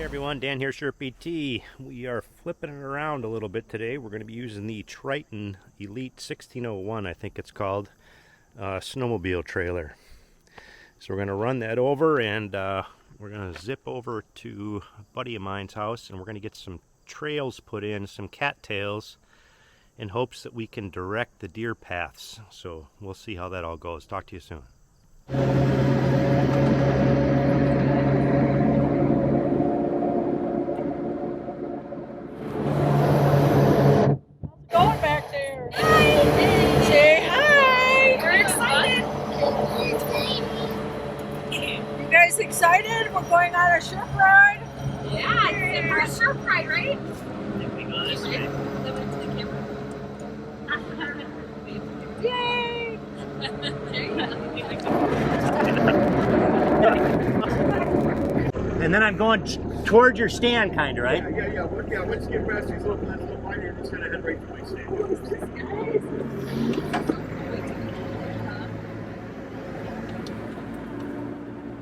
Everyone, Dan here, Sherp PT. We are flipping it around a little bit today. We're going to be using the Triton Elite 1601, I think it's called, snowmobile trailer. So we're going to run that over and we're going to zip over to a buddy of mine's house and we're going to get some trails put in, some cattails, in hopes that we can direct the deer paths. So we'll see how that all goes. Talk to you soon. Going back there. Hi. Say hi. We're excited. You guys excited? We're going on a Sherp ride. Yeah, it's the first Sherp ride, right? I think we go this way. Yay! And then I'm going towards your stand, kind of, right? Yeah. Once you get past these little pine, you're just gonna head right to my stand.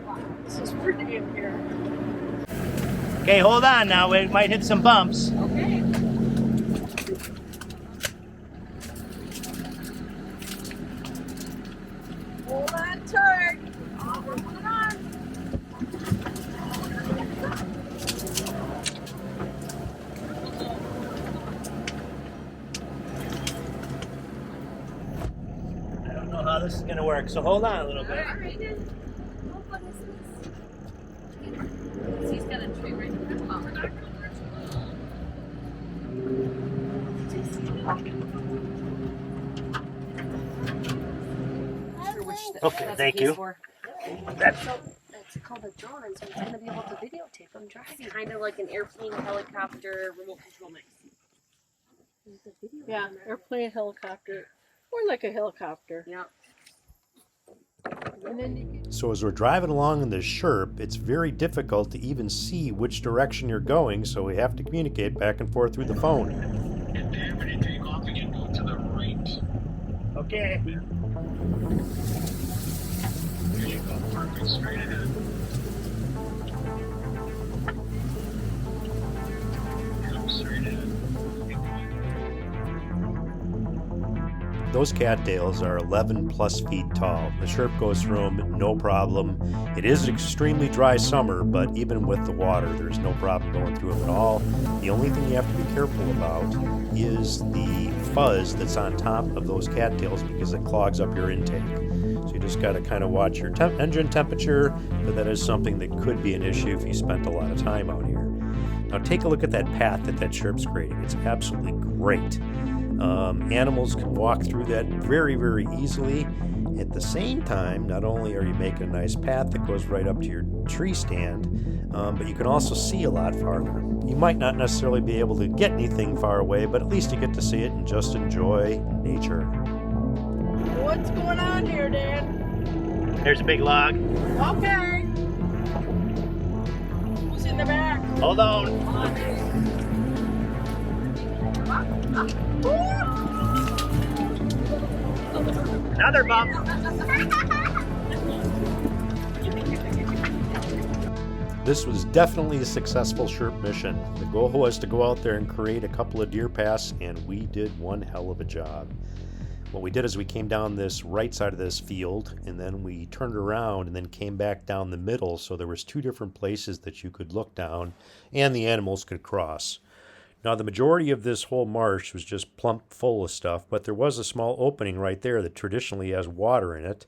Wow, this is pretty in here. Okay, hold on now. We might hit some bumps. Okay. Hold on tight. Oh, we're moving on. I don't know how this is going to work, so hold on a little bit. What is this? He's got a tree right in the top. Okay, thank you. It's called a drone, and so it's going to be able to videotape them driving. Kind of like an airplane, helicopter, remote control mix. Yeah, airplane, helicopter, or like a helicopter. Yeah. And then you can... So as we're driving along in the Sherp, it's very difficult to even see which direction you're going, so we have to communicate back and forth through the phone. And then when you take off again, go to the right. Okay. There you go, perfect, straight ahead. Come straight ahead. Those cattails are 11 plus feet tall. The Sherp goes through them, no problem. It is an extremely dry summer, but even with the water, there's no problem going through them at all. The only thing you have to be careful about is the fuzz that's on top of those cattails because it clogs up your intake. So you just got to kind of watch your engine temperature, but that is something that could be an issue if you spent a lot of time out here. Now take a look at that path that Sherp's creating. It's absolutely great. Animals can walk through that very, very easily. At the same time, not only are you making a nice path that goes right up to your tree stand, but you can also see a lot farther. You might not necessarily be able to get anything far away, but at least you get to see it and just enjoy nature. What's going on here, Dan? There's a big log. Okay. Who's in the back? Hold on. Another bump. This was definitely a successful Sherp mission. The goal was to go out there and create a couple of deer paths, and we did one hell of a job. What we did is we came down this right side of this field, and then we turned around and then came back down the middle, so there was two different places that you could look down and the animals could cross. Now, the majority of this whole marsh was just plump full of stuff, but there was a small opening right there that traditionally has water in it.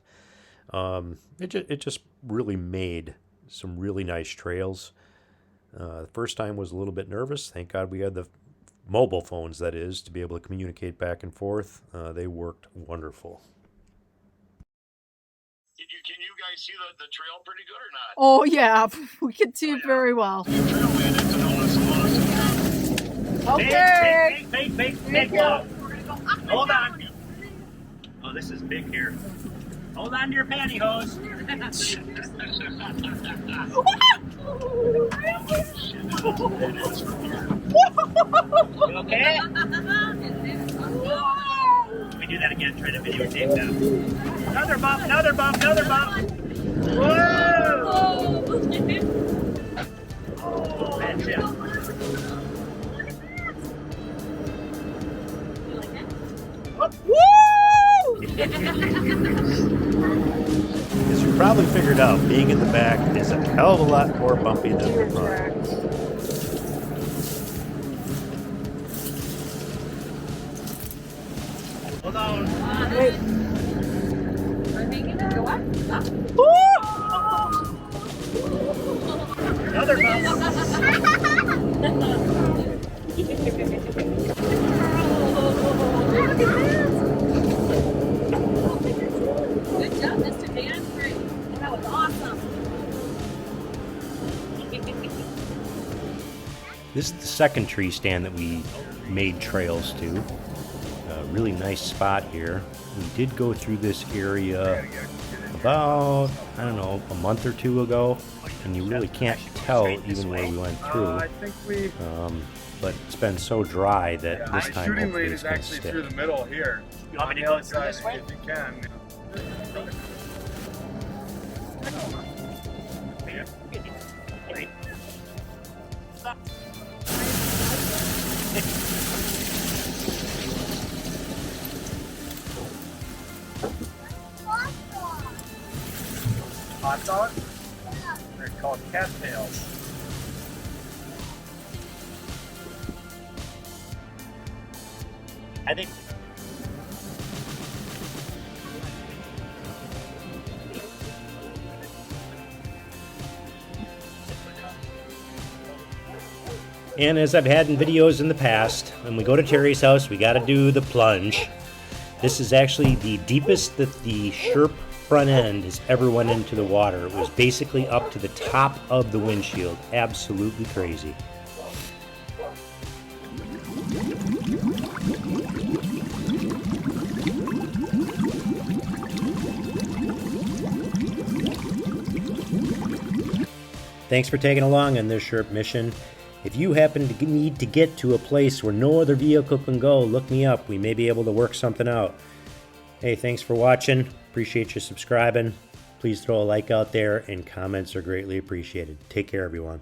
It just really made some really nice trails. The first time was a little bit nervous. Thank God we had the mobile phones, that is, to be able to communicate back and forth. They worked wonderful. Can you guys see the trail pretty good or not? Oh, yeah. We can see it very well. The trail, man, it's an awesome. Okay. Big log. Hold on. Oh, this is big here. Hold on to your pantyhose. You okay? Let me do that again. Try to videotape that. Another bump, another bump, another bump. Whoa! Oh, man. Yeah. As you probably figured out, being in the back is a hell of a lot more bumpy than the front. Hold on. Another Good job, Mr. Dan. That was awesome. This is the second tree stand that we made trails to. A really nice spot here. We did go through this area about, I don't know, a month or two ago, and you really can't tell even where we went through. I think we. But it's been so dry that this time Shooting hopefully range it's is going to actually stick. through the middle here. You want me to go through this way? If you can. Hot dog? They're called cattails. I think. And as I've had in videos in the past, when we go to Terry's house, we got to do the plunge. This is actually the deepest that the Sherp front end has ever went into the water. It was basically up to the top of the windshield. Absolutely crazy. Thanks for taking along on this Sherp mission. If you happen to need to get to a place where no other vehicle can go, look me up. We may be able to work something out. Hey, thanks for watching. Appreciate you subscribing. Please throw a like out there, and comments are greatly appreciated. Take care, everyone.